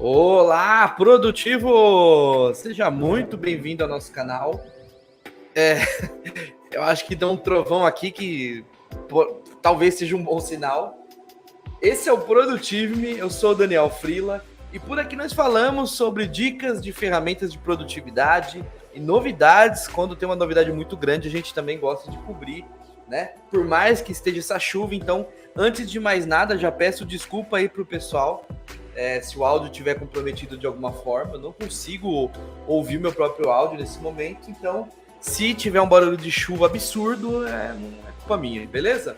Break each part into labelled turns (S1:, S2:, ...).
S1: Olá, produtivo! Seja muito bem-vindo ao nosso canal. Eu acho que deu um trovão aqui que talvez seja um bom sinal. Esse é o Produtive-me, eu sou o Daniel Freela e por aqui nós falamos sobre dicas de ferramentas de produtividade e novidades. Quando tem uma novidade muito grande, a gente também gosta de cobrir, né? Por mais que esteja essa chuva, então, antes de mais nada, já peço desculpa aí pro pessoal. Se o áudio estiver comprometido de alguma forma, eu não consigo ouvir meu próprio áudio nesse momento, então se tiver um barulho de chuva absurdo, não é culpa minha, beleza?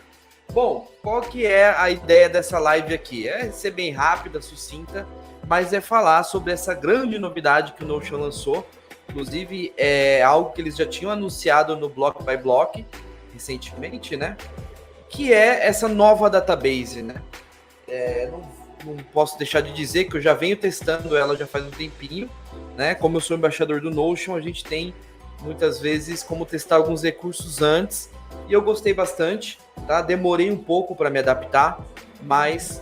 S1: Bom, qual que é a ideia dessa live aqui? É ser bem rápida, sucinta, mas é falar sobre essa grande novidade que o Notion lançou. Inclusive, é algo que eles já tinham anunciado no Block by Block recentemente, né? Que é essa nova database, né? Não posso deixar de dizer que eu já venho testando ela já faz um tempinho, né? Como eu sou embaixador do Notion, a gente tem muitas vezes como testar alguns recursos antes e eu gostei bastante, tá? Demorei um pouco para me adaptar, mas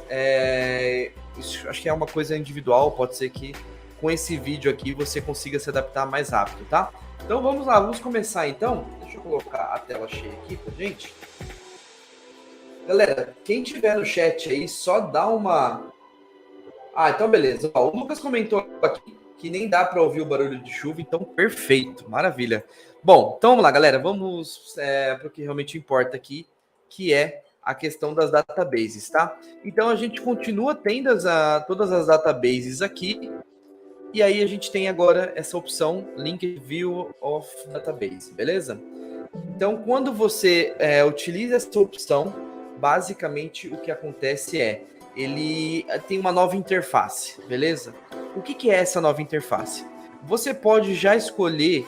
S1: isso, acho que é uma coisa individual, pode ser que com esse vídeo aqui você consiga se adaptar mais rápido, tá? Então vamos lá, vamos começar então. Deixa eu colocar a tela cheia aqui pra gente. Galera, quem tiver no chat aí, só dá uma... então beleza. O Lucas comentou aqui que nem dá para ouvir o barulho de chuva, então perfeito, maravilha. Bom, então vamos lá, galera, vamos para o que realmente importa aqui, que é a questão das databases, tá? Então a gente continua tendo todas as databases aqui, e aí a gente tem agora essa opção Link View of Database, beleza? Então, quando você utiliza essa opção, basicamente o que acontece ele tem uma nova interface, beleza? O que é essa nova interface? Você pode já escolher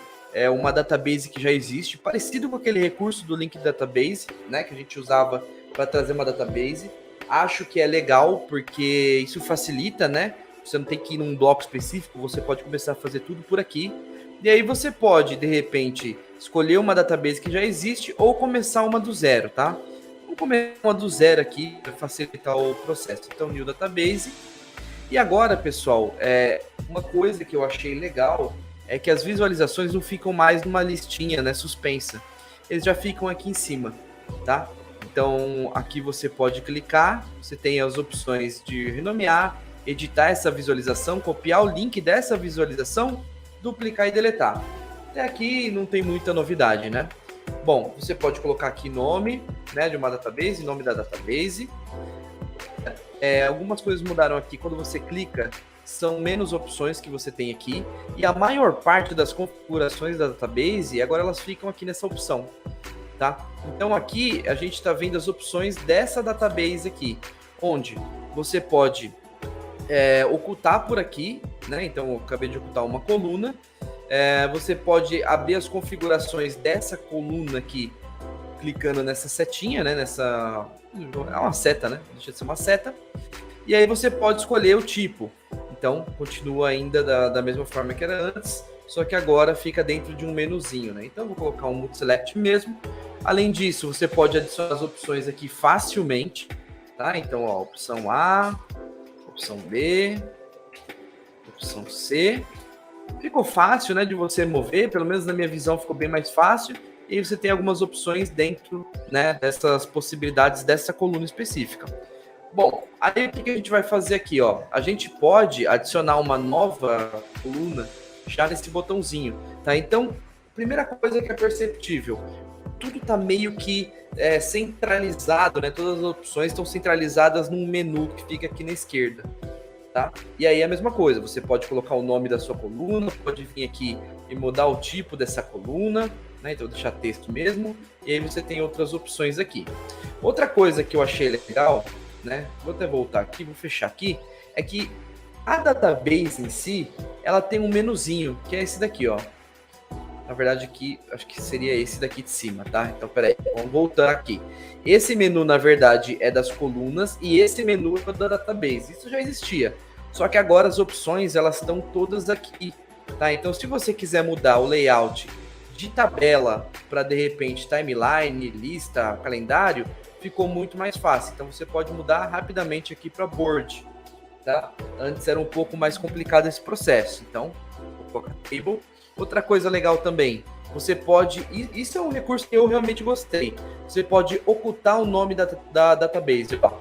S1: uma database que já existe, parecido com aquele recurso do Link Database, né, que a gente usava para trazer uma database. Acho que é legal, porque isso facilita, né? Você não tem que ir num bloco específico, você pode começar a fazer tudo por aqui. E aí você pode, de repente, escolher uma database que já existe ou começar uma do zero, tá? Vamos começar uma do zero aqui para facilitar o processo. Então, New Database. E agora, pessoal, uma coisa que eu achei legal é que as visualizações não ficam mais numa listinha, né, suspensa. Eles já ficam aqui em cima, tá? Então, aqui você pode clicar, você tem as opções de renomear, editar essa visualização, copiar o link dessa visualização, duplicar e deletar. Até aqui não tem muita novidade, né? Bom, você pode colocar aqui nome, né, de uma database, nome da database. Algumas coisas mudaram aqui. Quando você clica, são menos opções que você tem aqui. E a maior parte das configurações da database, agora elas ficam aqui nessa opção, tá? Então aqui a gente está vendo as opções dessa database aqui, onde você pode ocultar por aqui, né? Então eu acabei de ocultar uma coluna. Você pode abrir as configurações dessa coluna aqui, clicando nessa setinha, né? É uma seta, né? Deixa de ser uma seta. E aí você pode escolher o tipo. Então continua ainda da mesma forma que era antes, só que agora fica dentro de um menuzinho, né? Então eu vou colocar um multi-select mesmo. Além disso, você pode adicionar as opções aqui facilmente, tá? Então, ó, opção A, opção B, opção C. Ficou fácil, né, de você mover, pelo menos na minha visão ficou bem mais fácil. E aí você tem algumas opções dentro, né, dessas possibilidades dessa coluna específica. Bom, aí o que a gente vai fazer aqui, ó? A gente pode adicionar uma nova coluna já nesse botãozinho, tá? Então, primeira coisa que é perceptível, tudo tá meio que centralizado, né? Todas as opções estão centralizadas num menu que fica aqui na esquerda. Tá? E aí a mesma coisa, você pode colocar o nome da sua coluna, pode vir aqui e mudar o tipo dessa coluna, né? Então deixar texto mesmo, e aí você tem outras opções aqui. Outra coisa que eu achei legal, né? Vou até voltar aqui, vou fechar aqui, é que a database em si, ela tem um menuzinho, que é esse daqui, ó. Na verdade aqui, acho que seria esse daqui de cima, tá? Então peraí, vamos voltar aqui. Esse menu, na verdade, é das colunas e esse menu é da database. Isso já existia. Só que agora as opções, elas estão todas aqui, tá? Então, se você quiser mudar o layout de tabela para, de repente, timeline, lista, calendário, ficou muito mais fácil. Então, você pode mudar rapidamente aqui para board, tá? Antes era um pouco mais complicado esse processo. Então, vou colocar table. Outra coisa legal também, você pode, isso é um recurso que eu realmente gostei, você pode ocultar o nome da database. Ó.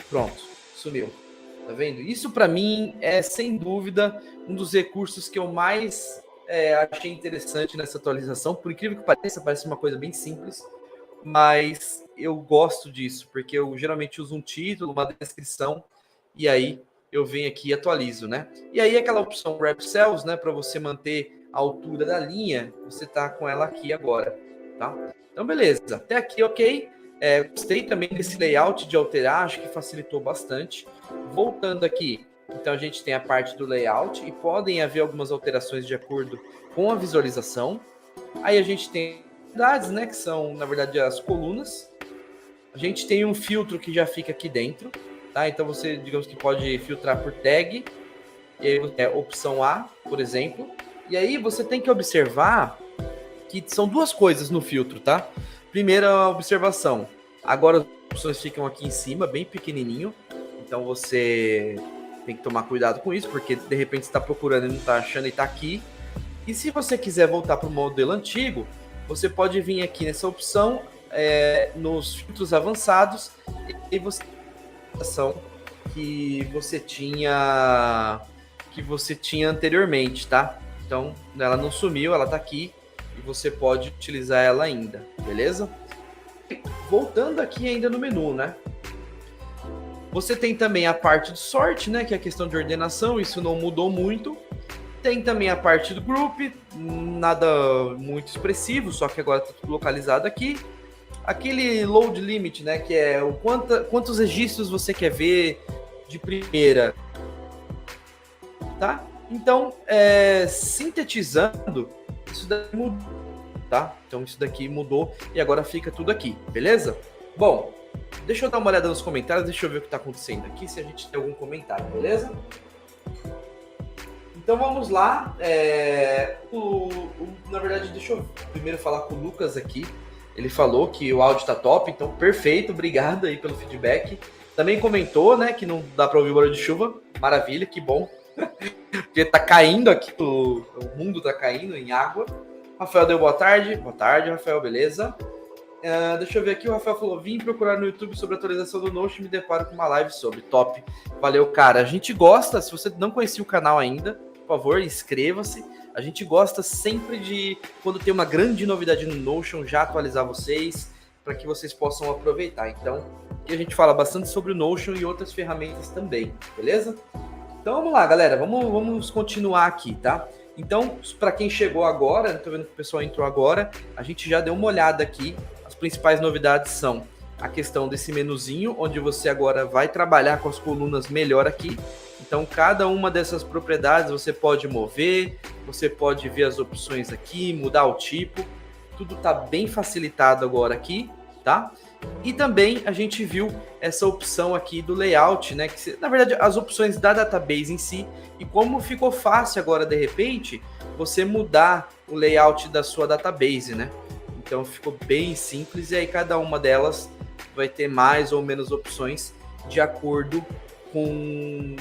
S1: Pronto, sumiu. Tá vendo? Isso para mim é, sem dúvida, um dos recursos que eu mais achei interessante nessa atualização. Por incrível que pareça, parece uma coisa bem simples, mas eu gosto disso, porque eu geralmente uso um título, uma descrição, e aí eu venho aqui e atualizo, né? E aí aquela opção Wrap Cells, né, para você manter a altura da linha, você tá com ela aqui agora, tá? Então, beleza. Até aqui, ok. Gostei também desse layout de alterar, acho que facilitou bastante. Voltando aqui, então a gente tem a parte do layout e podem haver algumas alterações de acordo com a visualização. Aí a gente tem unidades, né, que são, na verdade, as colunas. A gente tem um filtro que já fica aqui dentro, tá? Então você, digamos que pode filtrar por tag, e aí é opção A, por exemplo. E aí você tem que observar que são duas coisas no filtro, tá? Primeira observação, agora as opções ficam aqui em cima, bem pequenininho, então você tem que tomar cuidado com isso, porque de repente você está procurando e não está achando e está aqui. E se você quiser voltar para o modelo antigo, você pode vir aqui nessa opção, nos filtros avançados, e você que você tinha anteriormente, tá? Então, ela não sumiu, ela tá aqui e você pode utilizar ela ainda, beleza? Voltando aqui ainda no menu, né? Você tem também a parte do sort, né? Que é a questão de ordenação, isso não mudou muito. Tem também a parte do group, nada muito expressivo, só que agora tá tudo localizado aqui. Aquele load limit, né? Que é o quantos registros você quer ver de primeira, tá? Então, sintetizando, isso daqui mudou, tá? Então, isso daqui mudou e agora fica tudo aqui, beleza? Bom, deixa eu dar uma olhada nos comentários, deixa eu ver o que está acontecendo aqui, se a gente tem algum comentário, beleza? Então, vamos lá. Na verdade, deixa eu primeiro falar com o Lucas aqui. Ele falou que o áudio tá top, então perfeito, obrigado aí pelo feedback. Também comentou, né, que não dá para ouvir o barulho de chuva. Maravilha, que bom. Porque tá caindo aqui, o mundo tá caindo em água. Rafael deu boa tarde. Boa tarde, Rafael, beleza? Deixa eu ver aqui, o Rafael falou, vim procurar no YouTube sobre a atualização do Notion e me deparo com uma live sobre. Top. Valeu, cara. A gente gosta, se você não conhecia o canal ainda, por favor, inscreva-se. A gente gosta sempre de, quando tem uma grande novidade no Notion, já atualizar vocês, para que vocês possam aproveitar. Então, aqui a gente fala bastante sobre o Notion e outras ferramentas também, beleza? Então, vamos lá, galera. Vamos continuar aqui, tá? Então, para quem chegou agora, tô vendo que o pessoal entrou agora, a gente já deu uma olhada aqui. As principais novidades são a questão desse menuzinho, onde você agora vai trabalhar com as colunas melhor aqui. Então, cada uma dessas propriedades você pode mover, você pode ver as opções aqui, mudar o tipo. Tudo está bem facilitado agora aqui, tá? E também a gente viu essa opção aqui do layout, né? Que, na verdade, as opções da database em si. E como ficou fácil agora, de repente, você mudar o layout da sua database, né? Então, ficou bem simples. E aí, cada uma delas vai ter mais ou menos opções de acordo com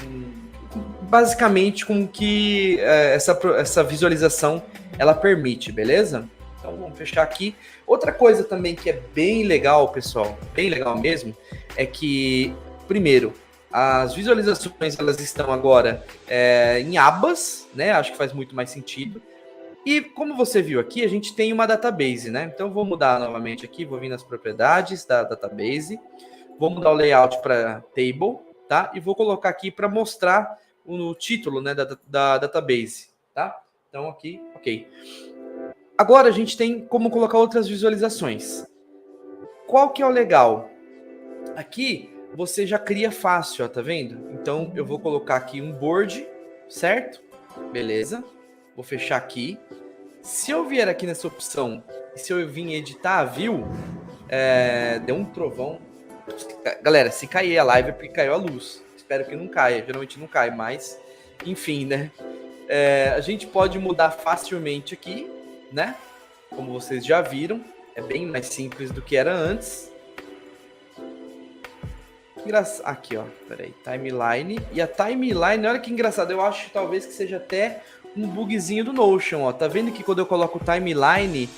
S1: basicamente com que essa visualização ela permite, beleza? Então vamos fechar aqui. Outra coisa também que é bem legal, pessoal, bem legal mesmo, é que, primeiro, as visualizações elas estão agora em abas, né? Acho que faz muito mais sentido. E como você viu aqui, a gente tem uma database, né? Então vou mudar novamente aqui, vou vir nas propriedades da database, vou mudar o layout para table, tá? E vou colocar aqui para mostrar o título, né, da database, tá? Então aqui, ok. Agora a gente tem como colocar outras visualizações. Qual que é o legal? Aqui você já cria fácil, ó, tá vendo? Então eu vou colocar aqui um board, certo? Beleza. Vou fechar aqui. Se eu vier aqui nessa opção e se eu vir editar a view, deu um trovão. Galera, se cair a live é porque caiu a luz. Espero que não caia. Geralmente não cai, mas enfim, né? A gente pode mudar facilmente aqui, né? Como vocês já viram, é bem mais simples do que era antes. Aqui, ó. Peraí. Timeline. E a timeline, olha que engraçado. Eu acho talvez que seja até um bugzinho do Notion, ó. Tá vendo que quando eu coloco timeline,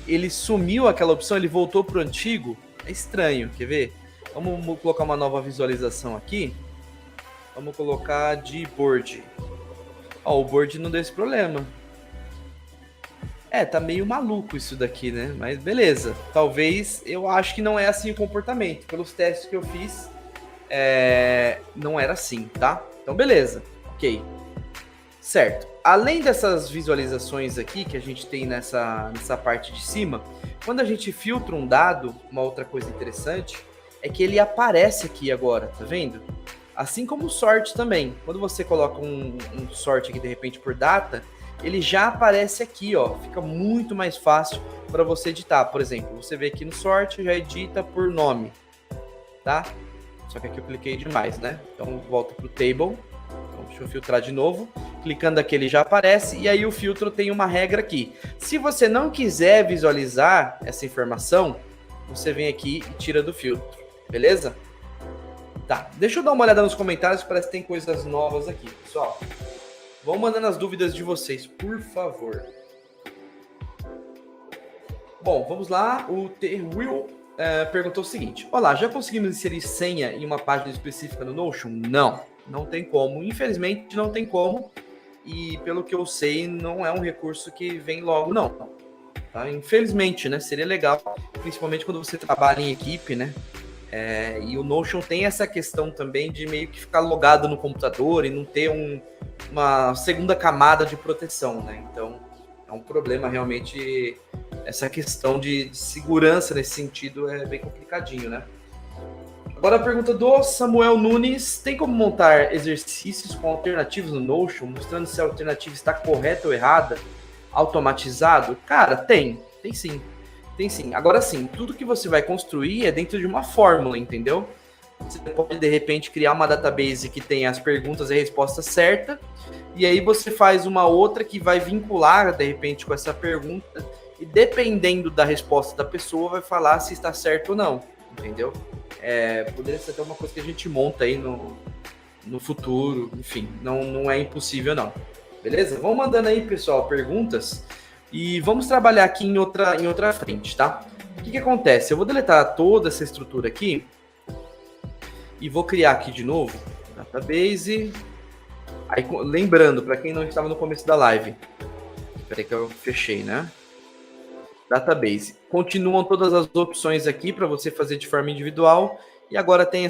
S1: ele sumiu aquela opção, ele voltou pro antigo? É estranho, quer ver? Vamos colocar uma nova visualização aqui. Vamos colocar de board. Ó, o board não deu esse problema. Tá meio maluco isso daqui, né? Mas beleza. Talvez, eu acho que não é assim o comportamento. Pelos testes que eu fiz, não era assim, tá? Então, beleza. Ok. Certo. Além dessas visualizações aqui que a gente tem nessa parte de cima, quando a gente filtra um dado, uma outra coisa interessante é que ele aparece aqui agora, tá vendo? Assim como o sort também. Quando você coloca um sort aqui de repente por data, ele já aparece aqui, ó. Fica muito mais fácil para você editar. Por exemplo, você vê aqui no sort, já edita por nome, tá? Só que aqui eu cliquei demais, né? Então volta pro table. Então, deixa eu filtrar de novo. Clicando aqui ele já aparece e aí o filtro tem uma regra aqui. Se você não quiser visualizar essa informação, você vem aqui e tira do filtro, beleza? Tá, deixa eu dar uma olhada nos comentários, parece que tem coisas novas aqui, pessoal. Vão mandando as dúvidas de vocês, por favor. Bom, vamos lá. O The Will perguntou o seguinte. Olá, já conseguimos inserir senha em uma página específica no Notion? Não tem como. Infelizmente, não tem como. E pelo que eu sei, não é um recurso que vem logo, não. Tá? Infelizmente, né? Seria legal, principalmente quando você trabalha em equipe, né? E o Notion tem essa questão também de meio que ficar logado no computador e não ter uma segunda camada de proteção, né? Então, é um problema realmente. Essa questão de segurança nesse sentido é bem complicadinho, né? Agora a pergunta do Samuel Nunes. Tem como montar exercícios com alternativas no Notion, mostrando se a alternativa está correta ou errada, automatizado? Cara, tem sim. Tem sim. Agora sim, tudo que você vai construir é dentro de uma fórmula, entendeu? Você pode, de repente, criar uma database que tem as perguntas e a resposta certa, e aí você faz uma outra que vai vincular, de repente, com essa pergunta, e dependendo da resposta da pessoa, vai falar se está certo ou não, entendeu? Poderia ser até uma coisa que a gente monta aí no futuro, enfim, não é impossível não. Beleza? Vão mandando aí, pessoal, perguntas. E vamos trabalhar aqui em outra frente, tá? O que acontece? Eu vou deletar toda essa estrutura aqui e vou criar aqui de novo database. Aí, lembrando, para quem não estava no começo da live, espera que eu fechei, né? Database. Continuam todas as opções aqui para você fazer de forma individual e agora tem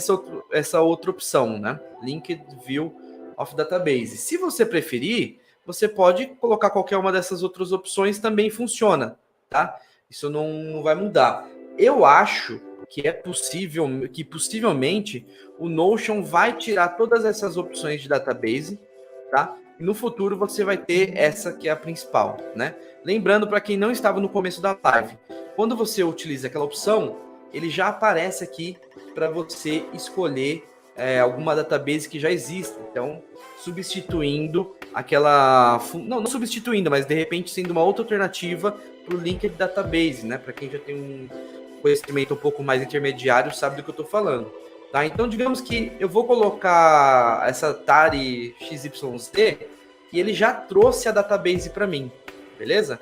S1: essa outra opção, né? Linked View of Database. Se você preferir, você pode colocar qualquer uma dessas outras opções, também funciona, tá? Isso não vai mudar. Eu acho que é possível, que possivelmente o Notion vai tirar todas essas opções de database, tá? E no futuro você vai ter essa que é a principal, né? Lembrando para quem não estava no começo da live, quando você utiliza aquela opção, ele já aparece aqui para você escolher alguma database que já existe. Então, substituindo aquela... Não substituindo, mas de repente sendo uma outra alternativa para o Linked Database, né? Para quem já tem um conhecimento um pouco mais intermediário, sabe do que eu estou falando. Tá? Então, digamos que eu vou colocar essa Tari XYZ e ele já trouxe a database para mim, beleza?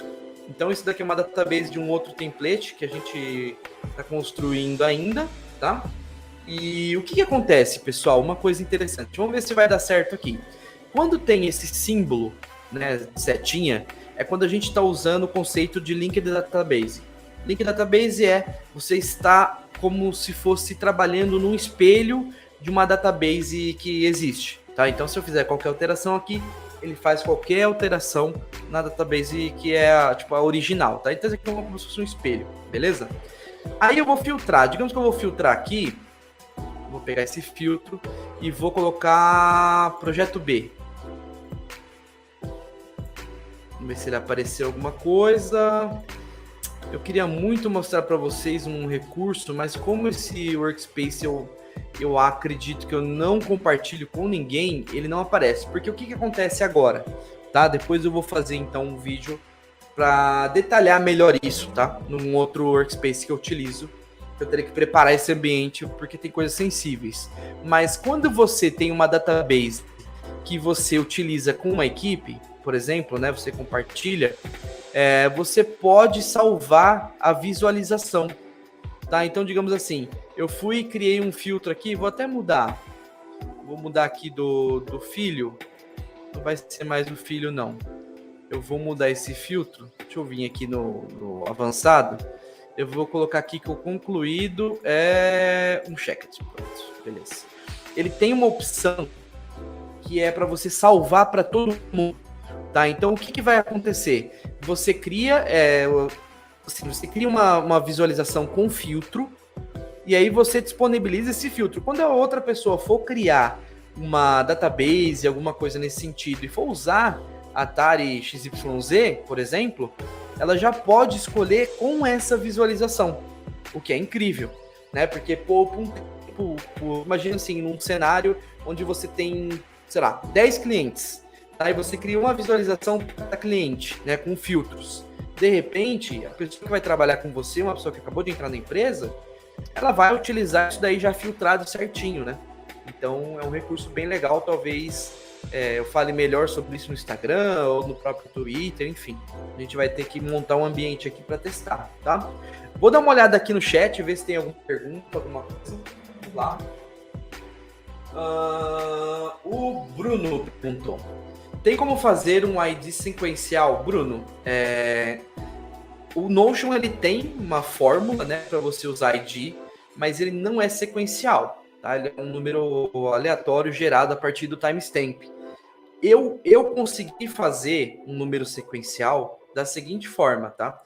S1: Então, isso daqui é uma database de um outro template que a gente está construindo ainda, tá? E o que acontece, pessoal? Uma coisa interessante. Vamos ver se vai dar certo aqui. Quando tem esse símbolo, né, setinha, é quando a gente está usando o conceito de Linked Database. Linked Database você está como se fosse trabalhando num espelho de uma database que existe, tá? Então, se eu fizer qualquer alteração aqui, ele faz qualquer alteração na database que é a original, tá? Então, isso aqui é como se fosse um espelho, beleza? Aí eu vou filtrar. Digamos que eu vou filtrar aqui. Vou pegar esse filtro e vou colocar projeto B. Vamos ver se ele apareceu alguma coisa. Eu queria muito mostrar para vocês um recurso, mas como esse workspace eu acredito que eu não compartilho com ninguém, ele não aparece. Porque o que acontece agora? Tá? Depois eu vou fazer então um vídeo para detalhar melhor isso, tá? Num outro workspace que eu utilizo eu teria que preparar esse ambiente porque tem coisas sensíveis. Mas quando você tem uma database que você utiliza com uma equipe, por exemplo, né, você compartilha, você pode salvar a visualização, tá? Então, digamos assim, eu fui e criei um filtro aqui, vou até mudar. Vou mudar aqui do filho. Não vai ser mais o filho, não. Eu vou mudar esse filtro. Deixa eu vir aqui no avançado. Eu vou colocar aqui que o concluído é um checked. Pronto, beleza. Ele tem uma opção que é para você salvar para todo mundo, tá? Então, o que vai acontecer? Você cria, você cria uma visualização com filtro e aí você disponibiliza esse filtro. Quando a outra pessoa for criar uma database, alguma coisa nesse sentido, e for usar Atari XYZ, por exemplo, ela já pode escolher com essa visualização, o que é incrível, né? Porque, imagina assim, num cenário onde você tem, sei lá, 10 clientes, tá? E você cria uma visualização para cliente, né, com filtros. De repente, a pessoa que vai trabalhar com você, uma pessoa que acabou de entrar na empresa, ela vai utilizar isso daí já filtrado certinho, né? Então, é um recurso bem legal, talvez eu fale melhor sobre isso no Instagram ou no próprio Twitter, enfim. A gente vai ter que montar um ambiente aqui para testar, tá? Vou dar uma olhada aqui no chat, ver se tem alguma pergunta, alguma coisa. Vamos lá. O Bruno perguntou. Tem como fazer um ID sequencial? Bruno, o Notion ele tem uma fórmula, né, para você usar ID, mas ele não é sequencial. Tá? Ele é um número aleatório gerado a partir do timestamp. Eu consegui fazer um número sequencial da seguinte forma, tá?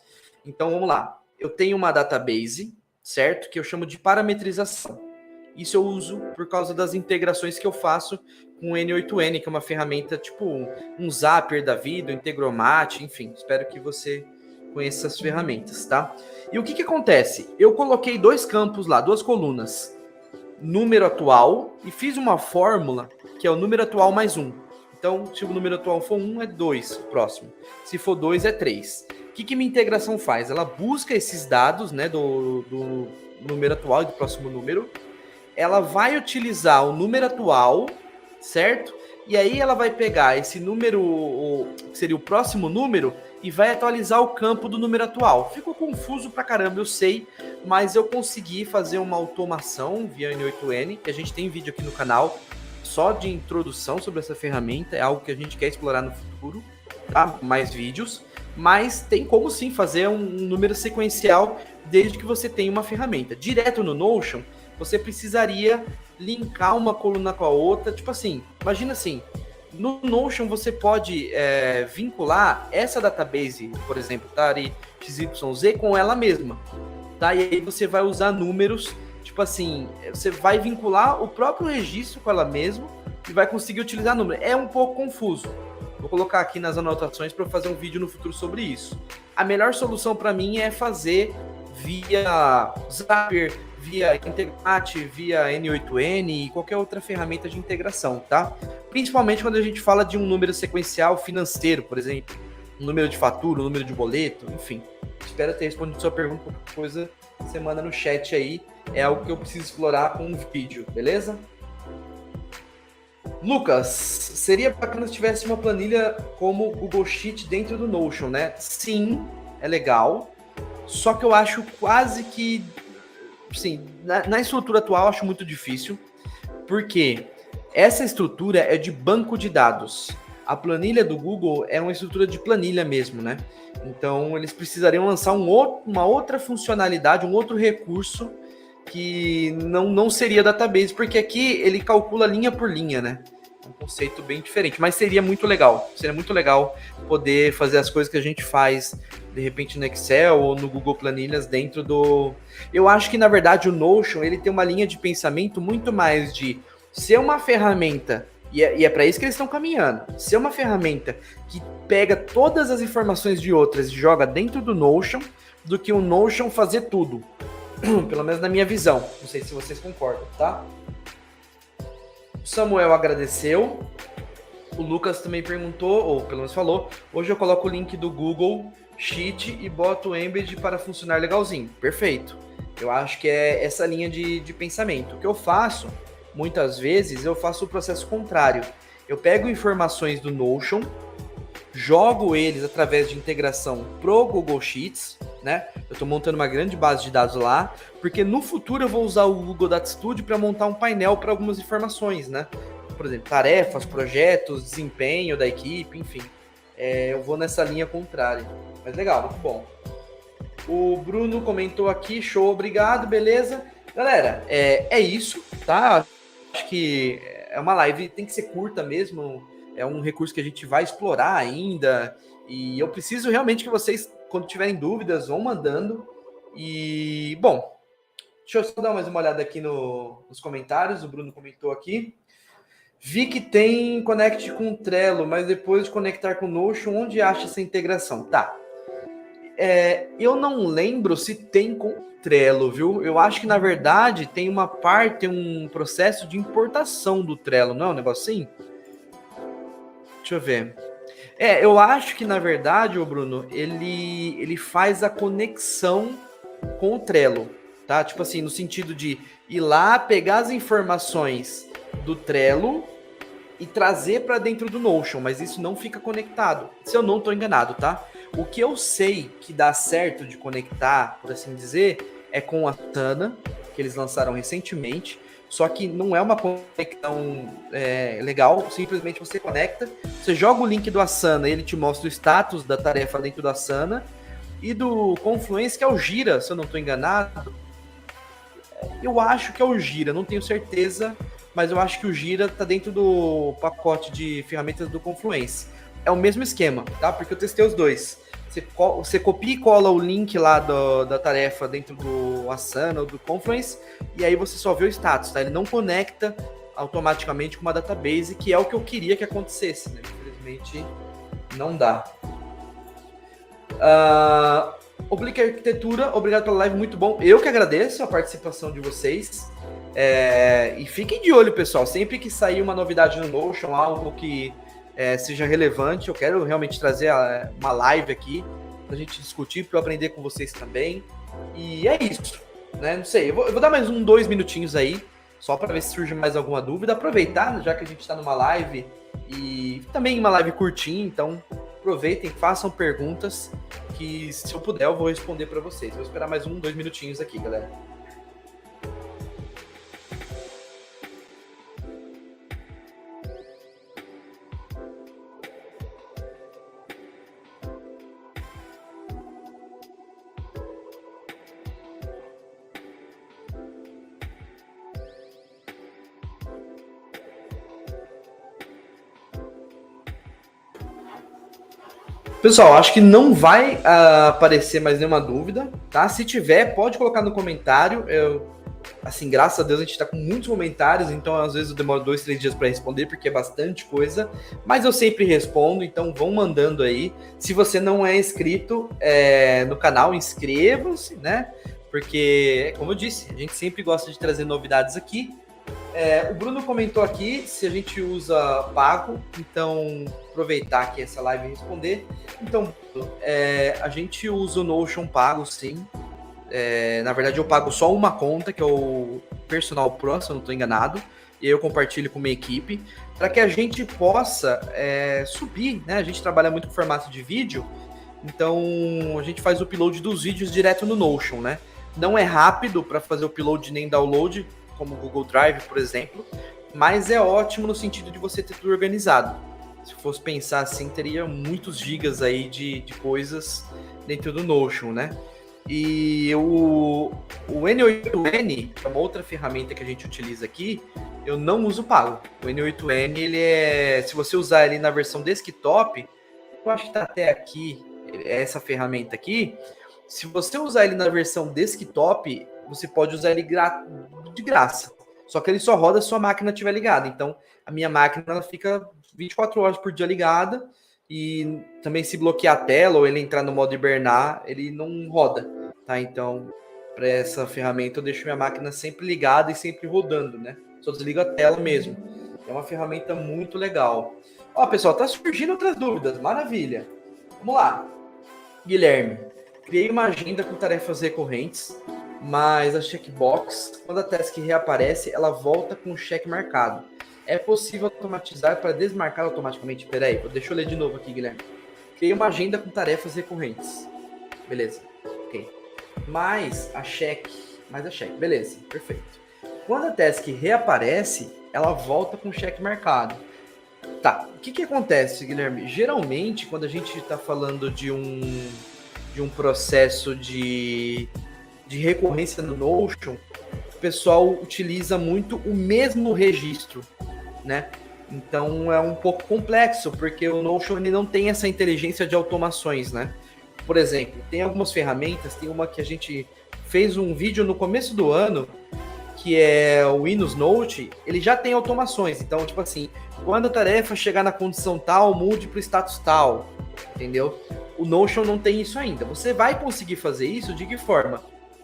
S1: Então, vamos lá. Eu tenho uma database, certo? Que eu chamo de parametrização. Isso eu uso por causa das integrações que eu faço com o N8N, que é uma ferramenta tipo um Zapier da vida, um Integromat, enfim. Espero que você conheça essas ferramentas, tá? E o que acontece? Eu coloquei 2 campos lá, 2 colunas. Número atual e fiz uma fórmula que é o número atual mais 1. Então, se o número atual for 1, é 2 o próximo. Se for 2, é 3. O que minha integração faz? Ela busca esses dados, né, do número atual e do próximo número. Ela vai utilizar o número atual, certo? E aí ela vai pegar esse número, que seria o próximo número, e vai atualizar o campo do número atual. Ficou confuso pra caramba, eu sei, mas eu consegui fazer uma automação via N8N, que a gente tem vídeo aqui no canal, só de introdução sobre essa ferramenta, é algo que a gente quer explorar no futuro, tá? Mais vídeos, mas tem como sim fazer um número sequencial desde que você tenha uma ferramenta. Direto no Notion, você precisaria linkar uma coluna com a outra, tipo assim, imagina assim, no Notion você pode vincular essa database, por exemplo, Atari XYZ com ela mesma, tá? E aí você vai usar números, tipo assim, você vai vincular o próprio registro com ela mesma e vai conseguir utilizar número. É um pouco confuso. Vou colocar aqui nas anotações para fazer um vídeo no futuro sobre isso. A melhor solução para mim é fazer via Zapier, via Integromat, via N8N e qualquer outra ferramenta de integração, tá? Principalmente quando a gente fala de um número sequencial financeiro, por exemplo, um número de fatura, um número de boleto, enfim. Espero ter respondido sua pergunta, qualquer coisa você manda no chat aí, é algo que eu preciso explorar com um vídeo, beleza? Lucas, seria bacana se tivesse uma planilha como o Google Sheet dentro do Notion, né? Sim, é legal, só que eu acho quase que, sim, na estrutura atual eu acho muito difícil, porque essa estrutura é de banco de dados. A planilha do Google é uma estrutura de planilha mesmo, né? Então, eles precisariam lançar uma outra funcionalidade, um outro recurso que não seria database, porque aqui ele calcula linha por linha, né? É um conceito bem diferente, mas seria muito legal. Seria muito legal poder fazer as coisas que a gente faz, de repente, no Excel ou no Google Planilhas dentro do... Eu acho que, na verdade, o Notion, ele tem uma linha de pensamento muito mais de ser uma ferramenta, e é para isso que eles estão caminhando, ser uma ferramenta que pega todas as informações de outras e joga dentro do Notion, do que o Notion fazer tudo. Pelo menos na minha visão. Não sei se vocês concordam, tá? O Samuel agradeceu. O Lucas também perguntou, ou pelo menos falou, hoje eu coloco o link do Google Sheet e boto o embed para funcionar legalzinho. Perfeito. Eu acho que é essa linha de pensamento. O que eu faço, muitas vezes, eu faço o processo contrário. Eu pego informações do Notion, jogo eles através de integração pro Google Sheets, né? Eu estou montando uma grande base de dados lá, porque no futuro eu vou usar o Google Data Studio para montar um painel para algumas informações, né? Por exemplo, tarefas, projetos, desempenho da equipe, enfim. Eu vou nessa linha contrária. Mas legal, muito bom. O Bruno comentou aqui, show, obrigado, beleza. Galera, é isso, tá? Acho que é uma live, tem que ser curta mesmo, é um recurso que a gente vai explorar ainda, e eu preciso realmente que vocês, quando tiverem dúvidas, vão mandando. E, bom, deixa eu só dar mais uma olhada aqui nos comentários, o Bruno comentou aqui. Vi que tem Connect com o Trello, mas depois de conectar com o Notion, onde acha essa integração? Tá. Eu não lembro se tem com Trello, viu? Eu acho que, na verdade, tem uma parte, tem um processo de importação do Trello, não é um negócio assim? Deixa eu ver. Eu acho que, na verdade, o Bruno, ele faz a conexão com o Trello, tá? Tipo assim, no sentido de ir lá, pegar as informações do Trello e trazer para dentro do Notion, mas isso não fica conectado. Se eu não estou enganado, tá? O que eu sei que dá certo de conectar, por assim dizer, é com a Asana, que eles lançaram recentemente. Só que não é uma conexão legal, simplesmente você conecta, você joga o link do Asana, ele te mostra o status da tarefa dentro do Asana, e do Confluence, que é o Gira, se eu não estou enganado. Eu acho que é o Gira, não tenho certeza, mas eu acho que o Gira está dentro do pacote de ferramentas do Confluence. É o mesmo esquema, tá? Porque eu testei os dois. Você copia e cola o link lá da tarefa dentro do Asana ou do Confluence, e aí você só vê o status, tá? Ele não conecta automaticamente com uma database, que é o que eu queria que acontecesse, né? Infelizmente, não dá. Oblique Arquitetura, obrigado pela live, muito bom. Eu que agradeço a participação de vocês. E fiquem de olho, pessoal. Sempre que sair uma novidade no Notion, algo que seja relevante, eu quero realmente trazer uma live aqui pra gente discutir, para eu aprender com vocês também. E é isso, né? Não sei, eu vou dar mais 2 minutinhos aí, só para ver se surge mais alguma dúvida. Aproveitar, já que a gente está numa live e também uma live curtinha, então aproveitem, façam perguntas que, se eu puder, eu vou responder para vocês. Vou esperar mais 2 minutinhos aqui, galera. Pessoal, acho que não vai aparecer mais nenhuma dúvida, tá? Se tiver, pode colocar no comentário. Assim, graças a Deus a gente tá com muitos comentários, então às vezes eu demoro 2, 3 dias para responder, porque é bastante coisa, mas eu sempre respondo, então vão mandando aí. Se você não é inscrito no canal, inscrevam-se, né? Porque, como eu disse, a gente sempre gosta de trazer novidades aqui. O Bruno comentou aqui se a gente usa pago, então aproveitar aqui essa live e responder. Então, a gente usa o Notion pago, sim. Na verdade, eu pago só uma conta, que é o Personal Pro, se eu não estou enganado, e eu compartilho com minha equipe, para que a gente possa subir, né? A gente trabalha muito com formato de vídeo, então a gente faz o upload dos vídeos direto no Notion, né? Não é rápido para fazer o upload nem download, como o Google Drive, por exemplo, mas é ótimo no sentido de você ter tudo organizado. Se fosse pensar assim, teria muitos gigas aí de coisas dentro do Notion, né? E o N8N, que é uma outra ferramenta que a gente utiliza aqui, eu não uso pago. O N8N, se você usar ele na versão desktop, eu acho que tá até aqui, essa ferramenta aqui, se você usar ele na versão desktop, você pode usar ele de graça. Só que ele só roda se sua máquina estiver ligada. Então, a minha máquina ela fica 24 horas por dia ligada, e também se bloquear a tela ou ele entrar no modo hibernar, ele não roda, tá? Então, para essa ferramenta eu deixo minha máquina sempre ligada e sempre rodando, né? Só desligo a tela mesmo. É uma ferramenta muito legal. Ó, pessoal, tá surgindo outras dúvidas, maravilha. Vamos lá. Guilherme, criei uma agenda com tarefas recorrentes. mas a checkbox, quando a task reaparece, ela volta com o check marcado. É possível automatizar para desmarcar automaticamente? Peraí, deixa eu ler de novo aqui, Guilherme. Criei uma agenda com tarefas recorrentes. Beleza, ok. Mas a check, beleza, perfeito. Quando a task reaparece, ela volta com o check marcado. Tá, o que acontece, Guilherme? Geralmente, quando a gente está falando de um processo de recorrência no Notion, o pessoal utiliza muito o mesmo registro, né? Então é um pouco complexo, porque o Notion ele não tem essa inteligência de automações, né? Por exemplo, tem algumas ferramentas, tem uma que a gente fez um vídeo no começo do ano, que é o Windows Note, ele já tem automações. Então, tipo assim, quando a tarefa chegar na condição tal, mude para o status tal, entendeu? O Notion não tem isso ainda. Você vai conseguir fazer isso de que forma?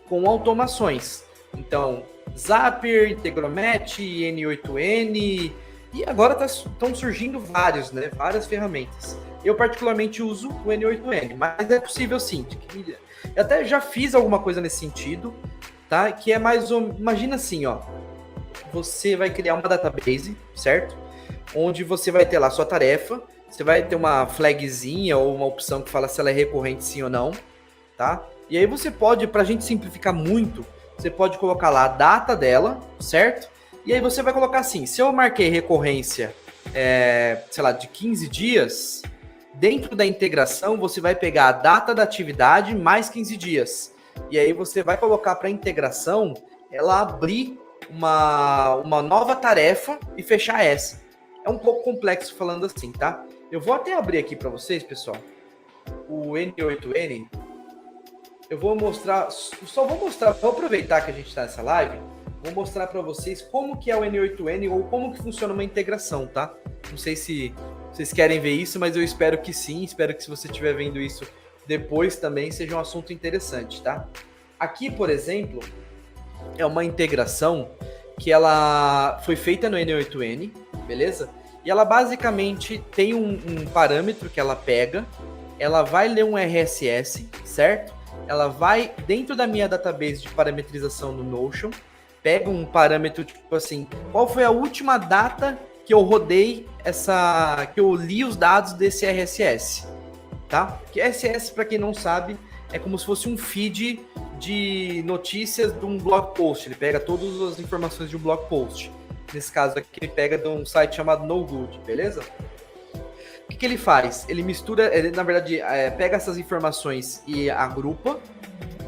S1: Com automações. Então, Zapier, Integromat, N8N, e agora estão surgindo vários, né? Várias ferramentas. Eu particularmente uso o N8N, mas é possível sim. Eu até já fiz alguma coisa nesse sentido, tá? Que é mais ou... Imagina assim, ó. Você vai criar uma database, certo? Onde você vai ter lá sua tarefa, você vai ter uma flagzinha ou uma opção que fala se ela é recorrente sim ou não, tá? E aí você pode, pra gente simplificar muito, você pode colocar lá a data dela, certo? E aí você vai colocar assim, se eu marquei recorrência, sei lá, de 15 dias, dentro da integração você vai pegar a data da atividade mais 15 dias. E aí você vai colocar para a integração ela abrir uma nova tarefa e fechar essa. É um pouco complexo falando assim, tá? Eu vou até abrir aqui para vocês, pessoal, o N8N. Eu vou mostrar, vou aproveitar que a gente está nessa live, vou mostrar para vocês como que é o N8N ou como que funciona uma integração, tá? Não sei se vocês querem ver isso, mas eu espero que sim, espero que se você estiver vendo isso depois também seja um assunto interessante, tá? Aqui, por exemplo, é uma integração que ela foi feita no N8N, beleza? E ela basicamente tem um parâmetro que ela pega, ela vai ler um RSS, certo? Ela vai dentro da minha database de parametrização no Notion, pega um parâmetro tipo assim, qual foi a última data que eu rodei que eu li os dados desse RSS, tá? Que RSS, para quem não sabe, é como se fosse um feed de notícias de um blog post. Ele pega todas as informações de um blog post. Nesse caso aqui, ele pega de um site chamado NoGood, beleza? O que ele faz? Ele mistura, ele, na verdade, pega essas informações e agrupa,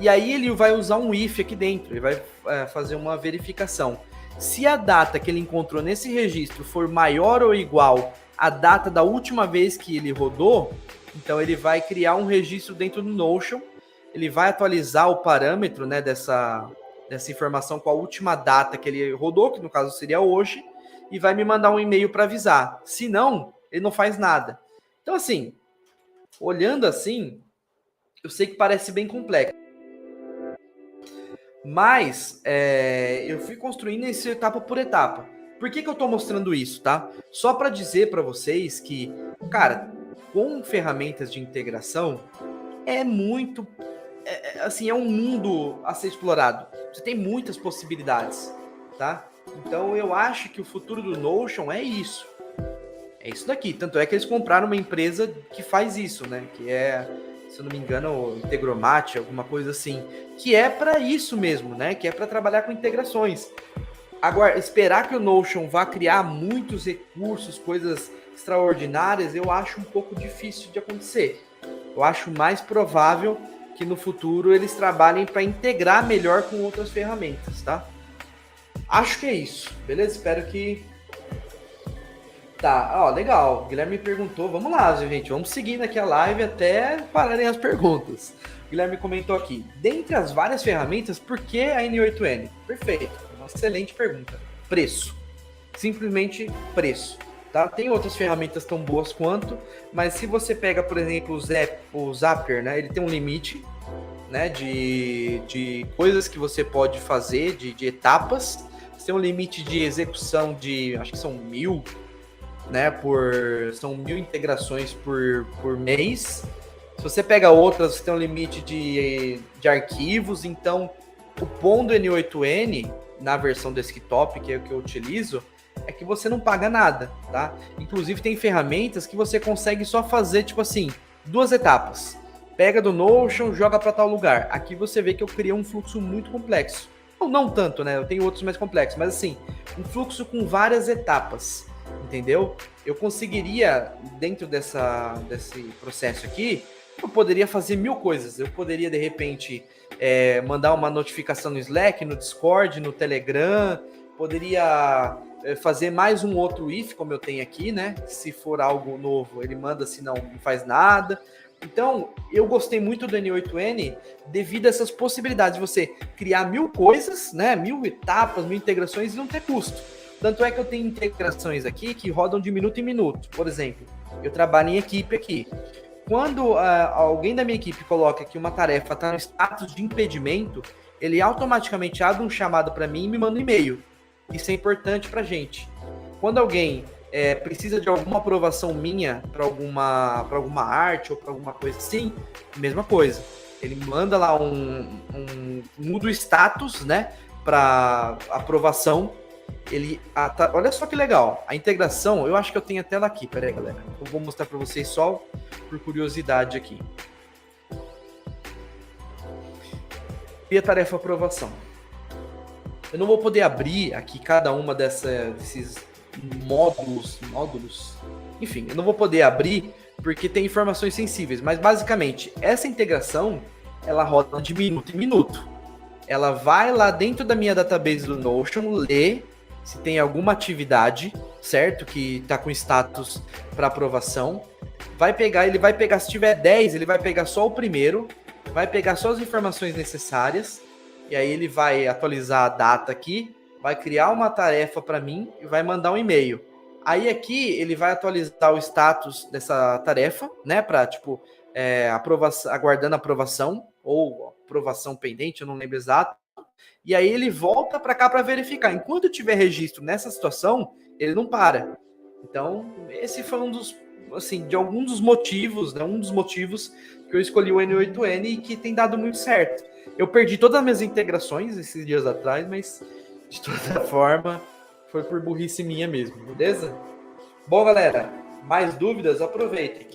S1: e aí ele vai usar um if aqui dentro, ele vai fazer uma verificação. Se a data que ele encontrou nesse registro for maior ou igual à data da última vez que ele rodou, então ele vai criar um registro dentro do Notion, ele vai atualizar o parâmetro, né, dessa informação com a última data que ele rodou, que no caso seria hoje, e vai me mandar um e-mail para avisar. Se não, ele não faz nada. Então, assim, olhando assim, eu sei que parece bem complexo. Mas eu fui construindo isso etapa por etapa. Por que eu estou mostrando isso, tá? Só para dizer para vocês que, cara, com ferramentas de integração, é muito... assim, é um mundo a ser explorado. Você tem muitas possibilidades, tá? Então, eu acho que o futuro do Notion é isso. É isso daqui. Tanto é que eles compraram uma empresa que faz isso, né? Que é, se eu não me engano, o Integromat, alguma coisa assim. Que é para isso mesmo, né? Que é para trabalhar com integrações. Agora, esperar que o Notion vá criar muitos recursos, coisas extraordinárias, eu acho um pouco difícil de acontecer. Eu acho mais provável que no futuro eles trabalhem para integrar melhor com outras ferramentas, tá? Acho que é isso, beleza? Espero que... Tá, ó, legal. O Guilherme perguntou. Vamos lá, gente. Vamos seguindo aqui a live até pararem as perguntas. O Guilherme comentou aqui. Dentre as várias ferramentas, por que a N8N? Perfeito. Uma excelente pergunta. Preço. Simplesmente preço. Tá? Tem outras ferramentas tão boas quanto, mas se você pega, por exemplo, o Zapier, né? Ele tem um limite, né, de coisas que você pode fazer, de etapas. Você tem um limite de execução de, acho que são 1000, né, são 1000 integrações por mês. Se você pega outras, você tem um limite de arquivos. Então, O bom do N8N, na versão desktop, que é o que eu utilizo, é que você não paga nada, tá? Inclusive tem ferramentas que você consegue só fazer, tipo assim, 2 etapas. Pega do Notion, joga para tal lugar. Aqui você vê que eu criei um fluxo muito complexo. Ou não tanto, né? Eu tenho outros mais complexos, mas assim, um fluxo com várias etapas, entendeu? Eu conseguiria, dentro desse processo aqui, eu poderia fazer 1000 coisas. Eu poderia, de repente, mandar uma notificação no Slack, no Discord, no Telegram, poderia fazer mais um outro if, como eu tenho aqui, né? Se for algo novo, ele manda, se não, não faz nada. Então, eu gostei muito do N8N devido a essas possibilidades de você criar 1000 coisas, né? 1000 etapas, 1000 integrações e não ter custo. Tanto é que eu tenho integrações aqui que rodam de minuto em minuto. Por exemplo, eu trabalho em equipe aqui. Quando alguém da minha equipe coloca que uma tarefa está no status de impedimento, ele automaticamente abre um chamado para mim e me manda um e-mail. Isso é importante para a gente. Quando alguém precisa de alguma aprovação minha para alguma arte ou para alguma coisa assim, mesma coisa. Ele manda lá muda o status, né, para aprovação. Olha só que legal. A integração, eu acho que eu tenho a tela aqui. Pera aí, galera. Eu vou mostrar para vocês só por curiosidade aqui. E a tarefa aprovação. Eu não vou poder abrir aqui cada uma desses módulos, enfim, eu não vou poder abrir porque tem informações sensíveis, mas basicamente essa integração ela roda de minuto em minuto. Ela vai lá dentro da minha database do Notion, lê se tem alguma atividade, certo? Que está com status para aprovação. Ele vai pegar, se tiver 10, ele vai pegar só o primeiro, vai pegar só as informações necessárias, e aí ele vai atualizar a data aqui, vai criar uma tarefa para mim e vai mandar um e-mail. Aí aqui ele vai atualizar o status dessa tarefa, né? Para tipo aguardando aprovação ou aprovação pendente, eu não lembro exato. E aí ele volta para cá para verificar. Enquanto tiver registro nessa situação, ele não para. Então esse foi um dos, assim, de alguns dos motivos, né? Um dos motivos que eu escolhi o N8N e que tem dado muito certo. Eu perdi todas as minhas integrações esses dias atrás, mas de toda forma, foi por burrice minha mesmo, beleza? Bom, galera, mais dúvidas? Aproveitem.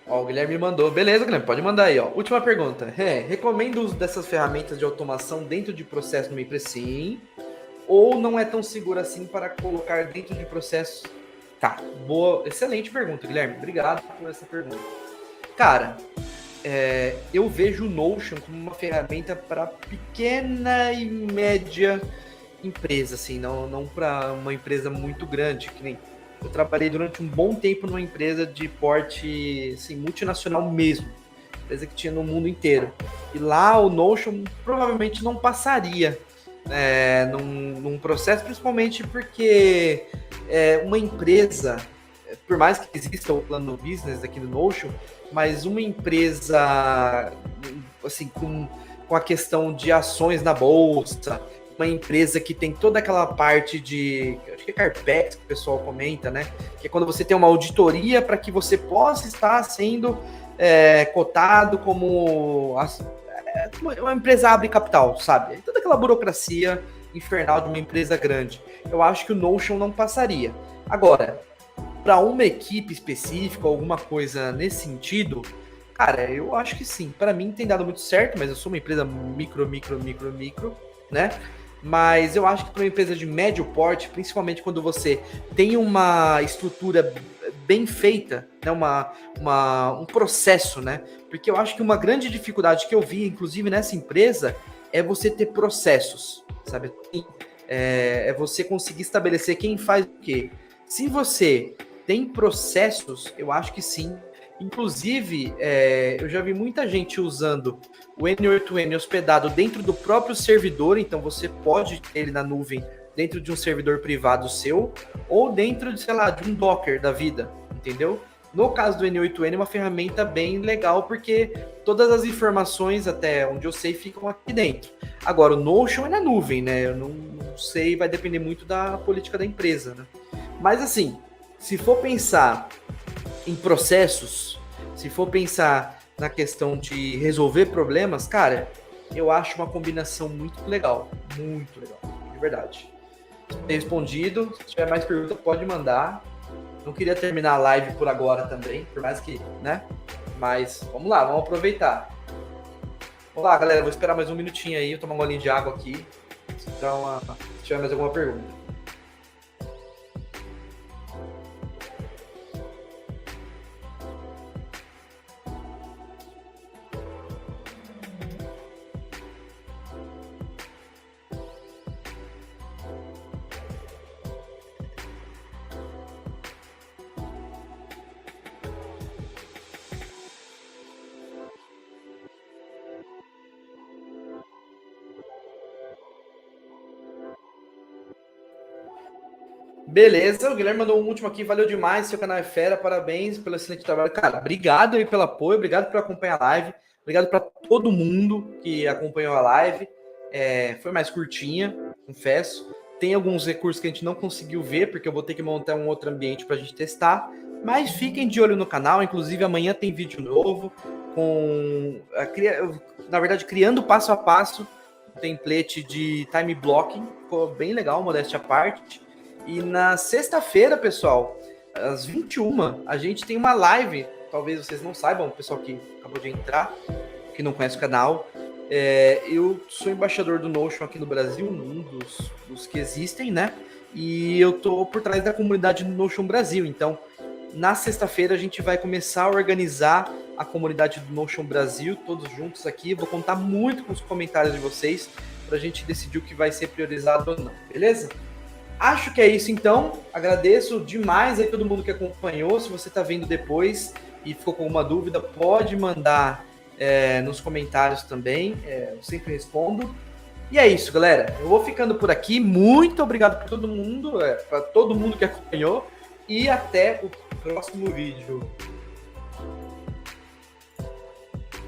S1: Ó, o Guilherme mandou. Beleza, Guilherme, pode mandar aí, ó. Última pergunta. Recomendo o uso dessas ferramentas de automação dentro de processo no empresa? Sim. Ou não é tão seguro assim para colocar dentro de processos? Tá, boa. Excelente pergunta, Guilherme. Obrigado por essa pergunta. Cara, eu vejo o Notion como uma ferramenta para pequena e média empresa, assim, não para uma empresa muito grande, que nem eu trabalhei durante um bom tempo numa empresa de porte, assim, multinacional mesmo, empresa que tinha no mundo inteiro. E lá o Notion provavelmente não passaria num processo, principalmente porque uma empresa, por mais que exista o plano business aqui no Notion, mas uma empresa assim com a questão de ações na bolsa, uma empresa que tem toda aquela parte de, acho que é Carpex que o pessoal comenta, né? Que é quando você tem uma auditoria para que você possa estar sendo cotado como uma empresa abre capital, sabe? Toda aquela burocracia infernal de uma empresa grande. Eu acho que o Notion não passaria. Agora, para uma equipe específica, alguma coisa nesse sentido, cara, eu acho que sim. Para mim tem dado muito certo, mas eu sou uma empresa micro, né? Mas eu acho que para uma empresa de médio porte, principalmente quando você tem uma estrutura bem feita, né? Um processo, né? Porque eu acho que uma grande dificuldade que eu vi, inclusive nessa empresa, é você ter processos, sabe? É você conseguir estabelecer quem faz o quê. Se você tem processos, eu acho que sim. Inclusive, eu já vi muita gente usando o N8N hospedado dentro do próprio servidor, então você pode ter ele na nuvem dentro de um servidor privado seu, ou dentro de, sei lá, de um Docker da vida, entendeu? No caso do N8N, é uma ferramenta bem legal, porque todas as informações, até onde eu sei, ficam aqui dentro. Agora, o Notion é na nuvem, né? Eu não sei, vai depender muito da política da empresa, né? Mas, assim, se for pensar em processos, se for pensar na questão de resolver problemas, cara, eu acho uma combinação muito legal, de verdade. Ter respondido, se tiver mais perguntas, pode mandar. Não queria terminar a live por agora também, por mais que, né? Mas vamos lá, vamos aproveitar. Vamos lá, galera, vou esperar mais um minutinho aí, eu tomar um golinho de água aqui, se tiver mais alguma pergunta. Beleza, o Guilherme mandou um último aqui, valeu demais, seu canal é fera, parabéns pelo excelente trabalho. Cara, obrigado aí pelo apoio, obrigado por acompanhar a live, obrigado para todo mundo que acompanhou a live. Foi mais curtinha, confesso. Tem alguns recursos que a gente não conseguiu ver, porque eu vou ter que montar um outro ambiente para a gente testar. Mas fiquem de olho no canal, inclusive amanhã tem vídeo novo, na verdade, criando passo a passo o template de time blocking, ficou bem legal, modéstia à parte. E na sexta-feira, pessoal, às 21h, a gente tem uma live. Talvez vocês não saibam, o pessoal que acabou de entrar, que não conhece o canal. Eu sou embaixador do Notion aqui no Brasil, um dos que existem, né? E eu tô por trás da comunidade do Notion Brasil. Então, na sexta-feira, a gente vai começar a organizar a comunidade do Notion Brasil, todos juntos aqui. Vou contar muito com os comentários de vocês pra gente decidir o que vai ser priorizado ou não, beleza? Acho que é isso, então. Agradeço demais aí todo mundo que acompanhou. Se você está vendo depois e ficou com alguma dúvida, pode mandar nos comentários também. Eu sempre respondo. E é isso, galera. Eu vou ficando por aqui. Muito obrigado para todo mundo que acompanhou. E até o próximo vídeo.